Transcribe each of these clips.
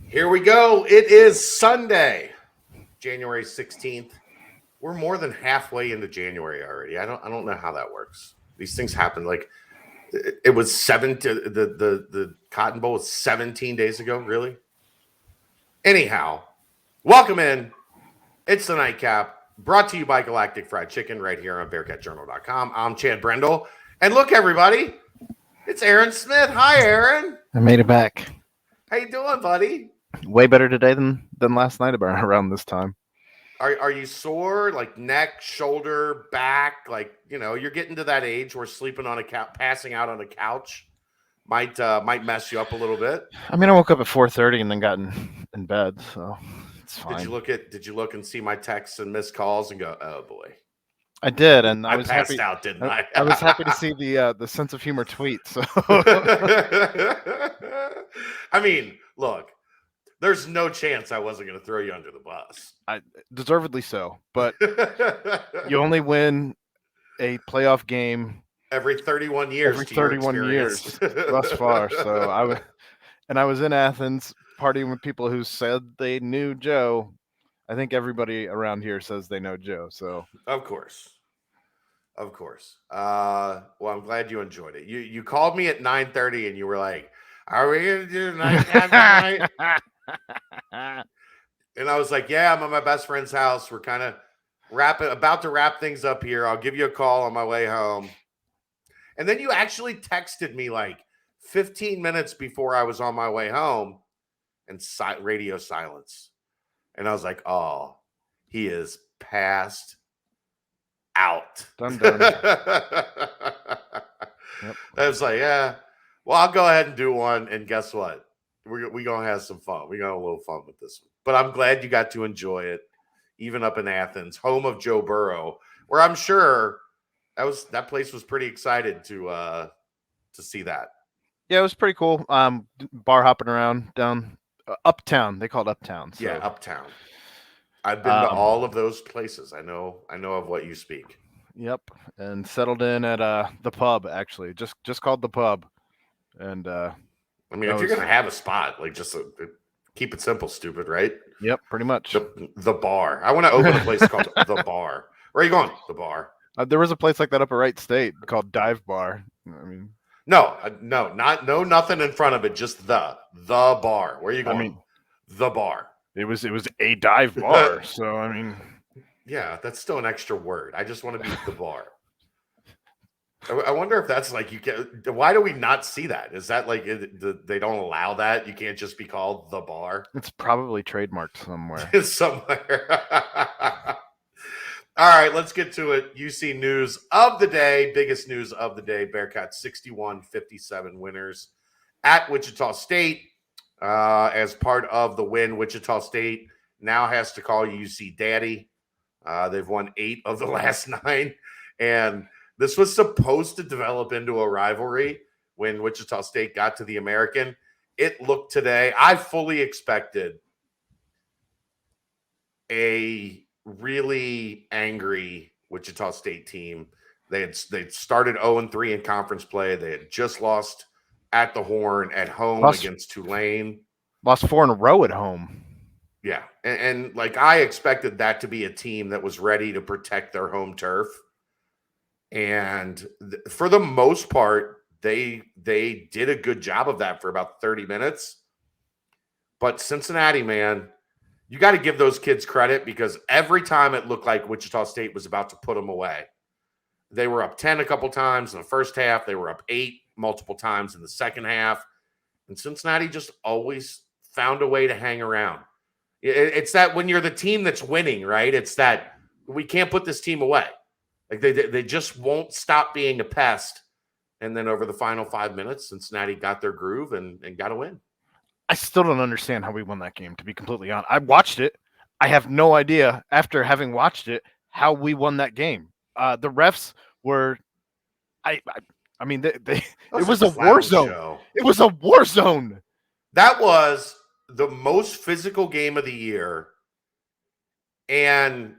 Here we go. It is Sunday, January 16th. We're more than halfway into January already. I don't know how that works. These things happen. Like it was the Cotton Bowl was 17 days ago, really? Anyhow, welcome in. It's the Nightcap, brought to you by Galactic Fried Chicken right here on BearcatJournal.com. I'm Chad Brendel. And look, everybody, it's Aaron Smith. Hi, Aaron. I made it back. How you doing, buddy? Way better today than last night around this time. Are you sore, like neck, shoulder, back? Like, you're getting to that age where sleeping on a couch, passing out on a couch might mess you up a little bit. I mean, I woke up at 4:30 and then got in bed, so it's fine. Did you look and see my texts and missed calls and go, oh boy? I did, and I was passed happy, out, didn't I? I was happy to see the sense of humor tweet. So I mean, look, there's no chance I wasn't going to throw you under the bus. Deservedly so, but you only win a playoff game every 31 years. Every 31 years thus far. So I was in Athens partying with people who said they knew Joe. I think everybody around here says they know Joe. So of course. Well, I'm glad you enjoyed it. You called me at 9:30 and you were like, "Are we gonna do Nightcap tonight?" And I was like, "Yeah, I'm at my best friend's house. We're kind of about to wrap things up here. I'll give you a call on my way home." And then you actually texted me like 15 minutes before I was on my way home, and radio silence. And I was like, "Oh, he is passed out." Done. Yep. I was like, yeah. Well, I'll go ahead and do one. And guess what? We're going to have some fun. We're going to have a little fun with this one. But I'm glad you got to enjoy it, even up in Athens, home of Joe Burrow, where I'm sure that place was pretty excited to see that. Yeah, it was pretty cool. Bar hopping around down uptown. They call it uptown. So. Yeah, uptown. I've been to all of those places. I know of what you speak. Yep, and settled in at the pub, actually, just called the pub. And I mean, if you're gonna have a spot, like just keep it simple, stupid, right? Yep, pretty much. The bar. I want to open a place called the Bar. Where are you going? The Bar. There was a place like that up at Wright State called Dive Bar. I mean, nothing in front of it. Just the Bar. Where are you going? I mean, the Bar. It was a dive bar. So I mean, yeah, that's still an extra word. I just want to be the Bar. I wonder if that's like why do we not see that? Is that like they don't allow that? You can't just be called the Bar? It's probably trademarked somewhere. Somewhere. All right, let's get to it. UC news of the day. Biggest news of the day. Bearcats 61-57 winners at Wichita State. As part of the win, Wichita State now has to call UC daddy. They've won 8 of the last 9. And this was supposed to develop into a rivalry when Wichita State got to the American. It looked today, I fully expected a really angry Wichita State team. They'd started 0-3 in conference play. They had just lost at the Horn at home against Tulane. Lost 4 in a row at home. Yeah. And like I expected that to be a team that was ready to protect their home turf. And for the most part, they did a good job of that for about 30 minutes. But Cincinnati, man, you got to give those kids credit because every time it looked like Wichita State was about to put them away. They were up 10 a couple times in the first half. They were up 8 multiple times in the second half. And Cincinnati just always found a way to hang around. It's that when you're the team that's winning, right? It's that we can't put this team away. Like they just won't stop being a pest. And then over the final 5 minutes, Cincinnati got their groove and got a win. I still don't understand how we won that game, to be completely honest. I watched it. I have no idea, after having watched it, how we won that game. The refs were I mean, it was a war zone. It was a war zone. That was the most physical game of the year. And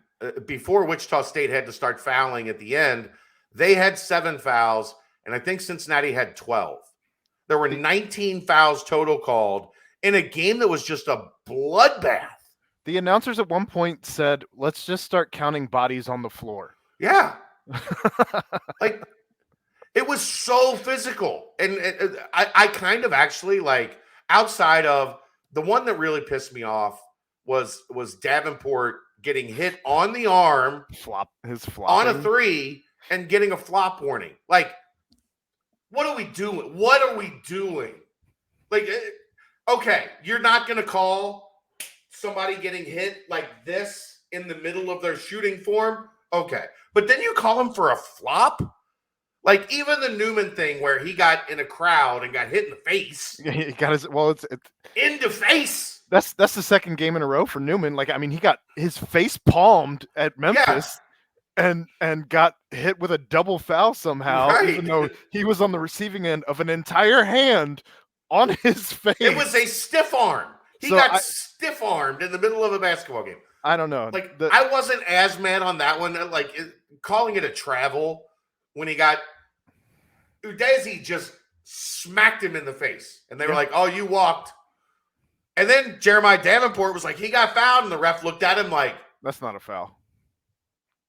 before Wichita State had to start fouling at the end, they had 7 fouls, and I think Cincinnati had 12. There were 19 fouls total called, in a game that was just a bloodbath. The announcers at one point said, "Let's just start counting bodies on the floor." Yeah. Like, it was so physical. And I kind of actually, like, outside of the one that really pissed me off was Davenport getting hit on the arm his on a flopping. 3 and getting a flop warning. Like, what are we doing? What are we doing? Like, okay, you're not going to call somebody getting hit like this in the middle of their shooting form? Okay. But then you call him for a flop? Like, even the Newman thing where he got in a crowd and got hit in the face. He got his it's in the face. That's the second game in a row for Newman. Like, I mean, he got his face palmed at Memphis and got hit with a double foul somehow, even though he was on the receiving end of an entire hand on his face. It was a stiff arm. He got stiff armed in the middle of a basketball game. I don't know. Like, I wasn't as mad on that one. Like, calling it a travel when he got Udeze just smacked him in the face. And they were like, "Oh, you walked." And then Jeremiah Davenport was like, he got fouled. And the ref looked at him like, "That's not a foul.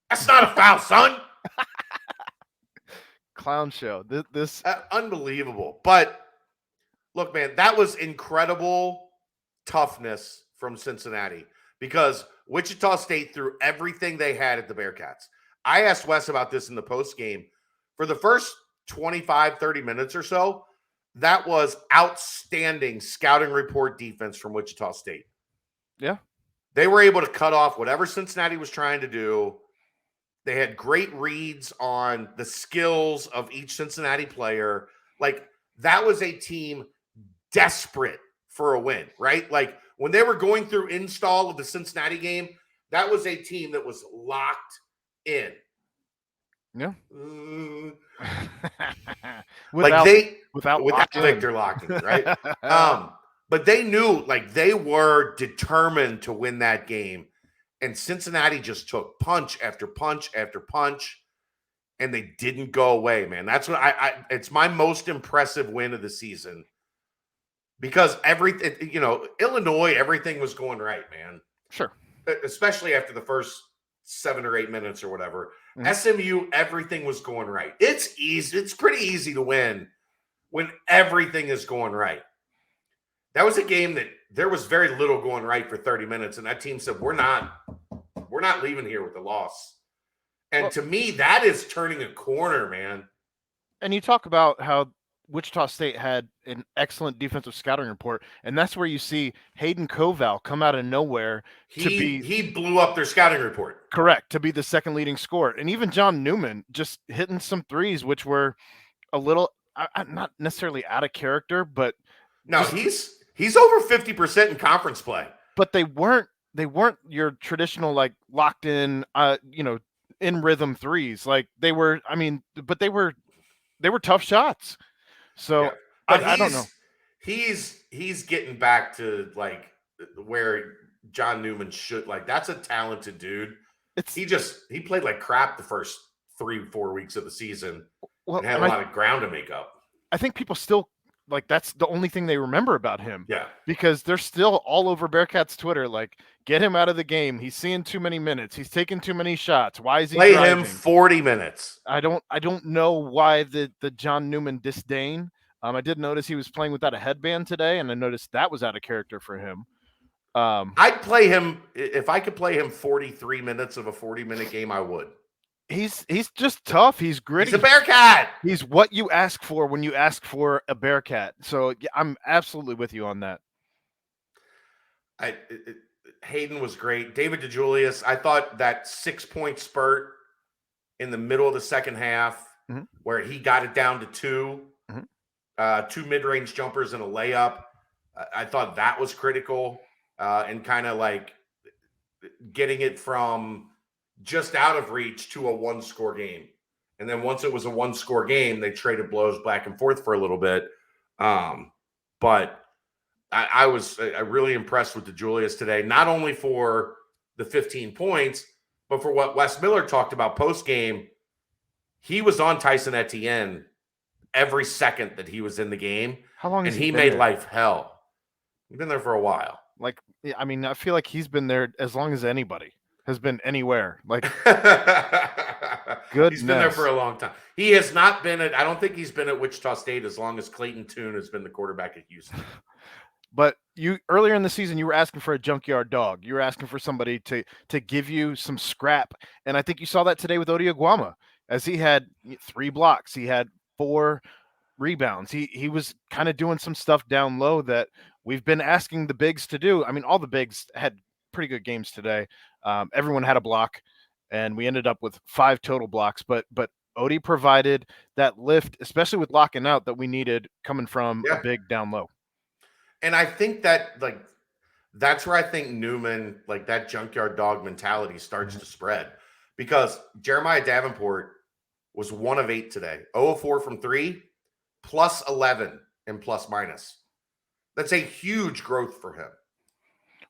That's not a foul, son." Clown show. This unbelievable. But look, man, that was incredible toughness from Cincinnati because Wichita State threw everything they had at the Bearcats. I asked Wes about this in the post game. For the first 25, 30 minutes or so, that was outstanding scouting report defense from Wichita State. Yeah. They were able to cut off whatever Cincinnati was trying to do. They had great reads on the skills of each Cincinnati player. Like, that was a team desperate for a win, right? Like, when they were going through install of the Cincinnati game, that was a team that was locked in. Yeah. without Victor locking, right? But they knew, like, they were determined to win that game. And Cincinnati just took punch after punch after punch, and they didn't go away, man. That's what it's my most impressive win of the season. Because everything, Illinois, everything was going right, man. Sure. Especially after the first 7 or 8 minutes or whatever. Mm-hmm. SMU, everything was going right. It's easy. It's pretty easy to win when everything is going right. That was a game that there was very little going right for 30 minutes, and that team said, we're not leaving here with a loss. And to me, that is turning a corner, man. And you talk about how Wichita State had an excellent defensive scouting report, and that's where you see Hayden Koval come out of nowhere he blew up their scouting report. Correct, to be the second leading scorer. And even John Newman just hitting some threes, which were a little not necessarily out of character, but no, he's over 50% in conference play. But they weren't your traditional, like, locked in in rhythm threes. Like, they were, but they were tough shots. So I don't know. He's getting back to, like, where John Newman should. Like, that's a talented dude. He played like crap the first 3-4 weeks of the season and had a lot of ground to make up. I think people still, like, that's the only thing they remember about him. Yeah. Because they're still all over Bearcats Twitter, like, get him out of the game. He's seeing too many minutes. He's taking too many shots. Why is he play driving? Him 40 minutes? I don't know why the John Newman disdain. I did notice he was playing without a headband today, and I noticed that was out of character for him. I'd play him if I could play him 43 minutes of a 40-minute game. I would. He's just tough. He's gritty. He's a Bearcat. He's what you ask for when you ask for a Bearcat. So yeah, I'm absolutely with you on that. Hayden was great. David DeJulius, I thought that 6-point spurt in the middle of the second half, mm-hmm. where he got it down to 2, mm-hmm. 2 mid-range jumpers and a layup. I thought that was critical, and kind of like getting it from just out of reach to a 1-score game. And then once it was a 1-score game, they traded blows back and forth for a little bit. But I was really impressed with DeJulius today, not only for the 15 points, but for what Wes Miller talked about post-game. He was on Tyson Etienne every second that he was in the game. How long has he made life hell. He's been there for a while. Like, I mean, I feel like he's been there as long as anybody has been anywhere. Like, He's been there for goodness. a long time. He has not been at, I don't think he's been at Wichita State as long as Clayton Tune has been the quarterback at Houston. But you earlier in the season, you were asking for a junkyard dog. You were asking for somebody to give you some scrap, and I think you saw that today with Odi Aguama, as he had 3 blocks, he had 4 rebounds. He was kind of doing some stuff down low that we've been asking the bigs to do. I mean, all the bigs had pretty good games today. Everyone had a block, and we ended up with 5 total blocks. But Odie provided that lift, especially with locking out, that we needed coming from a big down low. And I think that, like, that's where I think Newman, like, that junkyard dog mentality starts to spread, because Jeremiah Davenport was 1 of 8 today, 0 of 4 from 3, plus 11 and plus minus. That's a huge growth for him.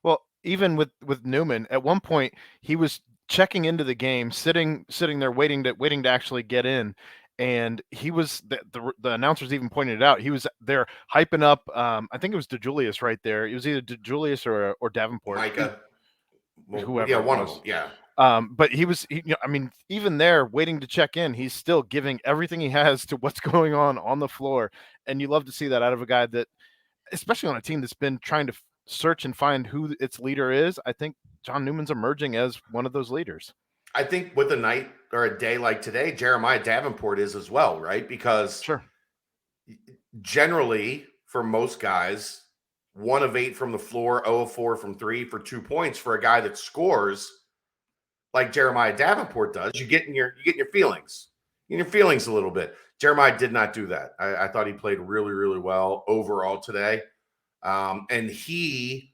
Well, even with Newman, at one point he was checking into the game, sitting there waiting to actually get in. And he was the announcers even pointed it out. He was there hyping up. I think it was DeJulius right there. It was either DeJulius or Davenport. Micah. Whoever. Yeah, one of them. Yeah. But he was, I mean, even there waiting to check in, he's still giving everything he has to what's going on the floor. And you love to see that out of a guy that, especially on a team that's been trying to search and find who its leader is. I think John Newman's emerging as one of those leaders. I think with a night or a day like today, Jeremiah Davenport is as well, right? Because generally, for most guys, 1 of 8 from the floor, 0 of 4 from 3 for 2 points for a guy that scores like Jeremiah Davenport does, you get in your feelings. In your feelings a little bit. Jeremiah did not do that. I thought he played really, really well overall today. And he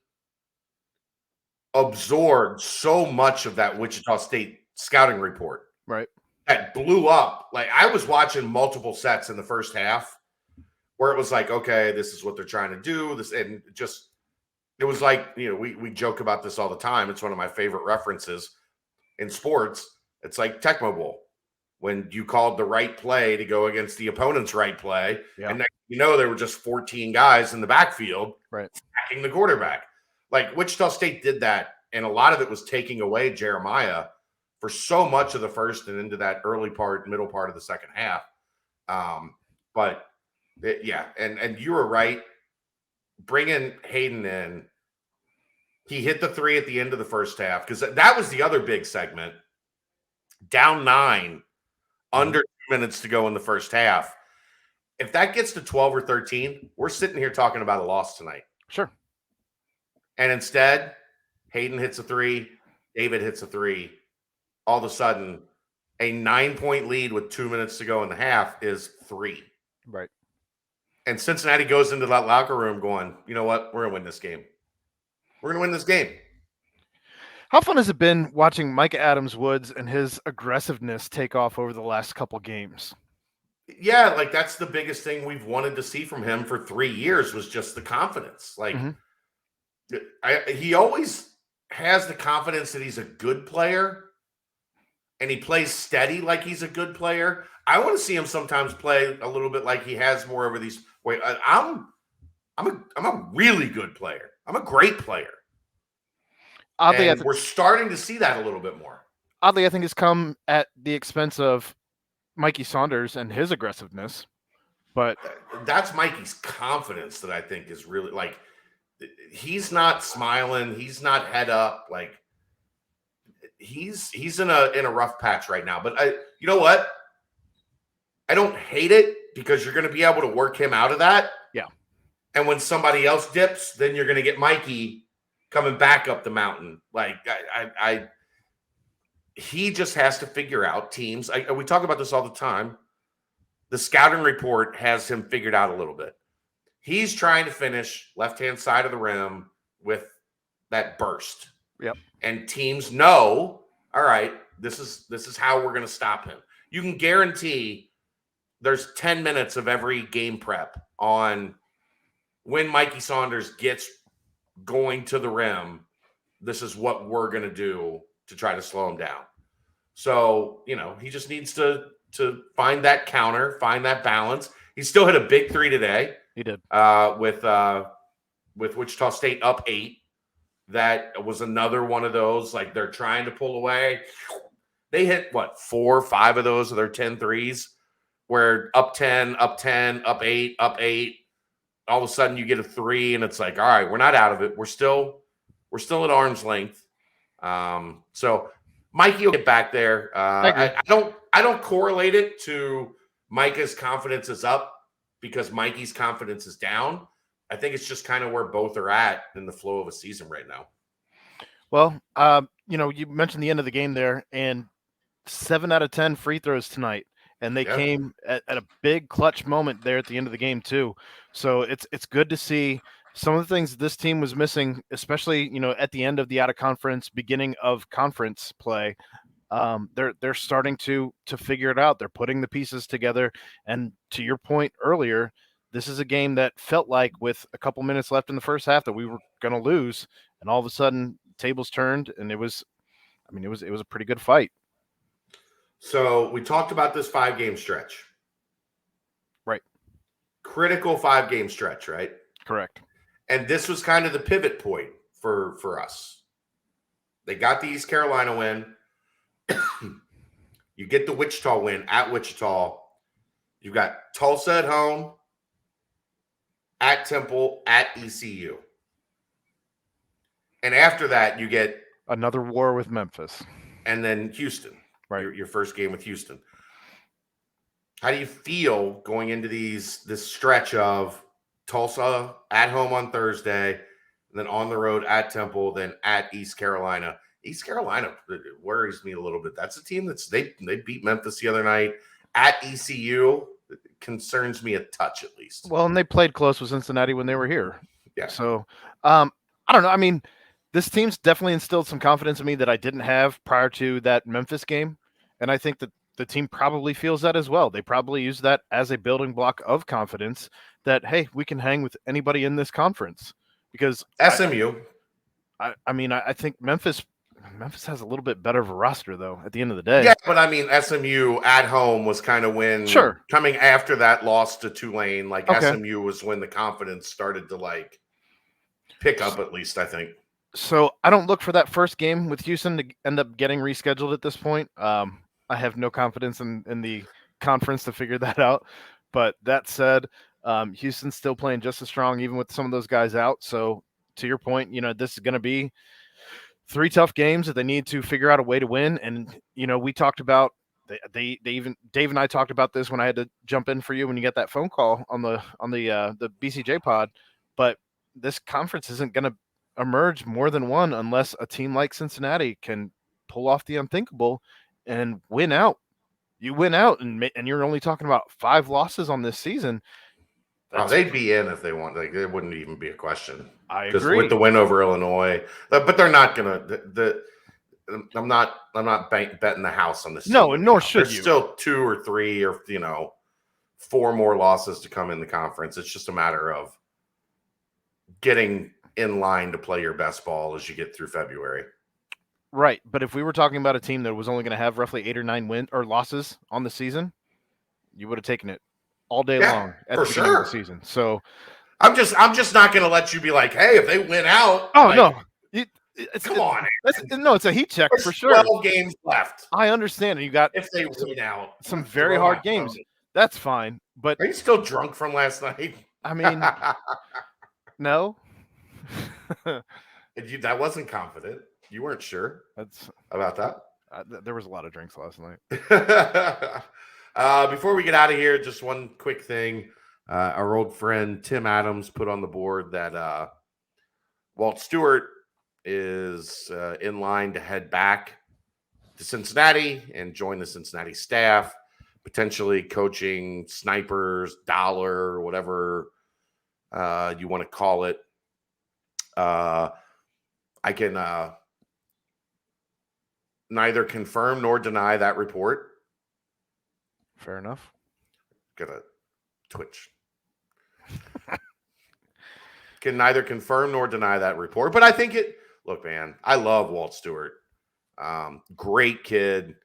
absorbed so much of that Wichita State scouting report. Right. That blew up. Like, I was watching multiple sets in the first half where it was like, okay, this is what they're trying to do. This, and just, it was like, we joke about this all the time. It's one of my favorite references in sports. It's like Tecmo Bowl, when you called the right play to go against the opponent's right play. Yeah. And next, there were just 14 guys in the backfield attacking the quarterback. Like, Wichita State did that, and a lot of it was taking away Jeremiah for so much of the first and into that middle part of the second half. And you were right. Bringing Hayden in, he hit the 3 at the end of the first half, because that was the other big segment. Down 9, under 2 minutes to go in the first half. If that gets to 12 or 13, we're sitting here talking about a loss tonight. Sure. And instead, Hayden hits a 3, David hits a 3. All of a sudden, a 9-point lead with 2 minutes to go in the half is 3. Right. And Cincinnati goes into that locker room going, you know what? We're going to win this game. We're going to win this game. How fun has it been watching Micah Adams-Woods and his aggressiveness take off over the last couple games? Yeah, like, that's the biggest thing we've wanted to see from him for 3 years, was just the confidence. Like, he always has the confidence that he's a good player, and he plays steady like he's a good player. I want to see him sometimes play a little bit like he has more over these. Wait, I'm a really good player. I'm a great player. Oddly, we're starting to see that a little bit more. Oddly, I think it's come at the expense of Mikey Saunders and his aggressiveness. But that's Mikey's confidence that I think is really, like, he's not smiling. He's not head up. Like, he's in a rough patch right now. But you know what? I don't hate it, because you're going to be able to work him out of that. Yeah. And when somebody else dips, then you're going to get Mikey coming back up the mountain. Like, he just has to figure out teams. We talk about this all the time. The scouting report has him figured out a little bit. He's trying to finish left-hand side of the rim with that burst. Yep. And teams know, all right, this is how we're going to stop him. You can guarantee there's 10 minutes of every game prep on when Mikey Saunders gets going to the rim. This is what we're going to do to try to slow him down. So, he just needs to find that counter, find that balance. He still hit a big 3 today. He did. With with Wichita State up 8. That was another one of those, like they're trying to pull away. They hit, 4 or 5 of those of their 10 threes, where up 10, up 10, up 8, up 8. All of a sudden you get a 3, and it's like, all right, we're not out of it. We're still at arm's length. So Mikey will get back there. I don't correlate it to Micah's confidence is up because Mikey's confidence is down. I think it's just kind of where both are at in the flow of a season right now. Well, you mentioned the end of the game there, and 7 out of 10 free throws tonight, and they came at a big clutch moment there at the end of the game too. So it's good to see some of the things this team was missing, especially at the end of the out of conference, beginning of conference play. They're starting to figure it out. They're putting the pieces together, and to your point earlier, this is a game that felt like with a couple minutes left in the first half that we were going to lose, and all of a sudden tables turned, and it was a pretty good fight. So we talked about this 5-game stretch. Right. Critical 5-game stretch, right? Correct. And this was kind of the pivot point for us. They got the East Carolina win. You get the Wichita win at Wichita. You've got Tulsa at home, at Temple, at ECU. And after that, you get another war with Memphis. And then Houston. Right. Your first game with Houston. How do you feel going into this stretch of Tulsa at home on Thursday, and then on the road at Temple, then at East Carolina? East Carolina worries me a little bit. That's a team they beat Memphis the other night. At ECU, it concerns me a touch at least. Well, and they played close with Cincinnati when they were here. Yeah. So I don't know. I mean, this team's definitely instilled some confidence in me that I didn't have prior to that Memphis game. And I think that the team probably feels that as well. They probably use that as a building block of confidence that, hey, we can hang with anybody in this conference. Because SMU. I think Memphis has a little bit better of a roster, though, at the end of the day. Yeah, but I mean, SMU at home was kind of when coming after that loss to Tulane, SMU was when the confidence started to pick up, at least, I think. So I don't look for that first game with Houston to end up getting rescheduled at this point. I have no confidence in the conference to figure that out. But that said, Houston's still playing just as strong, even with some of those guys out. So to your point, this is going to be 3 tough games that they need to figure out a way to win. And, we talked about they even Dave and I talked about this when I had to jump in for you when you got that phone call on the BCJ pod. But this conference isn't going to emerge more than one unless a team like Cincinnati can pull off the unthinkable and win out. You win out, and you're only talking about 5 losses on this season. They'd be in if they want. It wouldn't even be a question. I agree. With the win over Illinois, but they're not gonna. I'm not betting the house on this. No, and nor should you. There's still 2 or 3 or 4 more losses to come in the conference. It's just a matter of getting in line to play your best ball as you get through February. Right, but if we were talking about a team that was only going to have roughly 8 or 9 wins or losses on the season, you would have taken it all day long at the beginning of the season. So I'm just not going to let you be like, hey, if they win out. Oh no, come on. It's a heat check for sure. 12 games left. I understand, and you got if they win out some very hard games. That's fine, but are you still drunk from last night? I mean, no. That wasn't confident. You weren't sure about that? There was a lot of drinks last night. Before we get out of here, just one quick thing. Our old friend Tim Adams put on the board that Walt Stewart is in line to head back to Cincinnati and join the Cincinnati staff, potentially coaching snipers, dollar, whatever you want to call it. I can neither confirm nor deny that report. Fair enough. Got a twitch. Can neither confirm nor deny that report, but I think look, man, I love Walt Stewart. Great kid.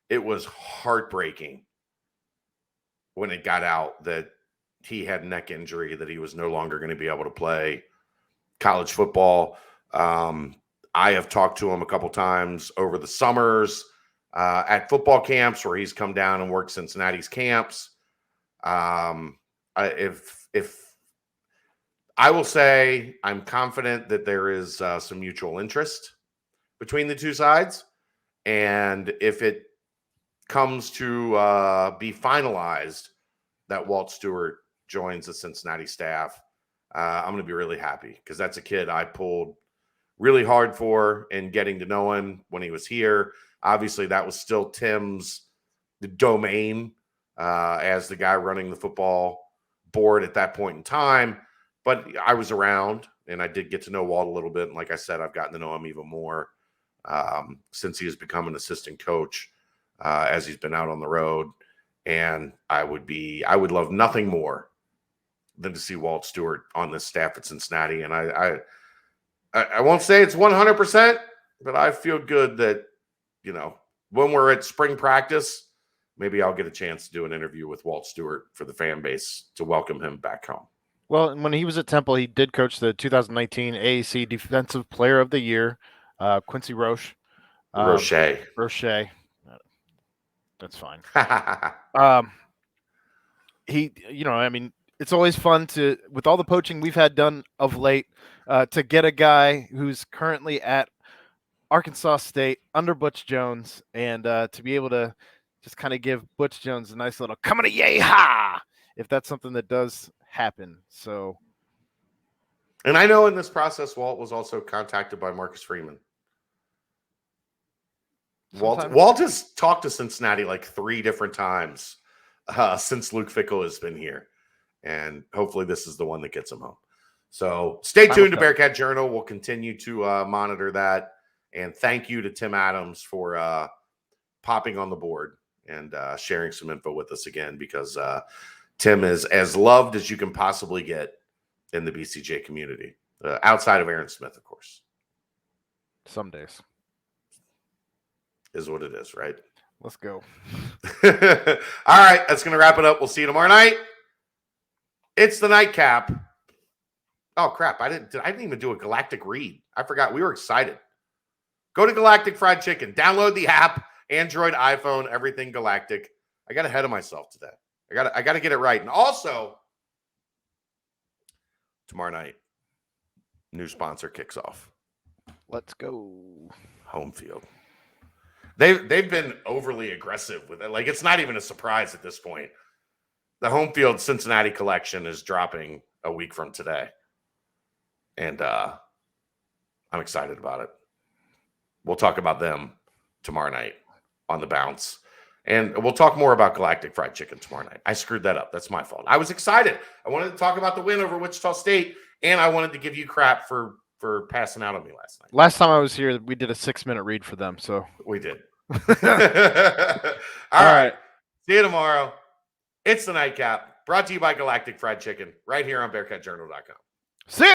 It was heartbreaking when it got out that he had neck injury, that he was no longer going to be able to play. college football. I have talked to him a couple times over the summers at football camps where he's come down and worked Cincinnati's camps. If I will say, I'm confident that there is some mutual interest between the two sides, and if it comes to be finalized that Walt Stewart joins the Cincinnati staff, I'm going to be really happy because that's a kid I pulled really hard for in getting to know him when he was here. Obviously, that was still Tim's domain as the guy running the football board at that point in time. But I was around, and I did get to know Walt a little bit. And like I said, I've gotten to know him even more since he has become an assistant coach as he's been out on the road. And I would love nothing more than to see Walt Stewart on this staff at Cincinnati. And I won't say it's 100%, but I feel good that, when we're at spring practice, maybe I'll get a chance to do an interview with Walt Stewart for the fan base to welcome him back home. Well, when he was at Temple, he did coach the 2019 AAC Defensive Player of the Year, Quincy Roche. Roche. That's fine. It's always fun with all the poaching we've had done of late, to get a guy who's currently at Arkansas State under Butch Jones, and to be able to just kind of give Butch Jones a nice little coming to yay ha, if that's something that does happen. So, and I know in this process, Walt was also contacted by Marcus Freeman. Walt has talked to Cincinnati like 3 different times since Luke Fickell has been here, and hopefully this is the one that gets him home. So stay tuned to Bearcat Journal. We'll continue to monitor that, and thank you to Tim Adams for popping on the board and sharing some info with us again, because Tim is as loved as you can possibly get in the BCJ community, outside of Aaron Smith, of course. Some days. Is what it is, right? Let's go. All right, that's going to wrap it up. We'll see you tomorrow night. It's the nightcap. Oh, crap. I didn't even do a Galactic read. I forgot. We were excited. Go to Galactic Fried Chicken. Download the app. Android, iPhone, everything Galactic. I got ahead of myself today. I got to get it right. And also, tomorrow night, new sponsor kicks off. Let's go. Home field. They've been overly aggressive with it. Like, it's not even a surprise at this point. The home field Cincinnati collection is dropping a week from today. And I'm excited about it. We'll talk about them tomorrow night on The Bounce. And we'll talk more about Galactic Fried Chicken tomorrow night. I screwed that up. That's my fault. I was excited. I wanted to talk about the win over Wichita State, and I wanted to give you crap for passing out on me last night. Last time I was here, we did a 6-minute read for them. So we did. All right. See you tomorrow. It's the nightcap, brought to you by Galactic Fried Chicken, right here on BearcatJournal.com. See ya.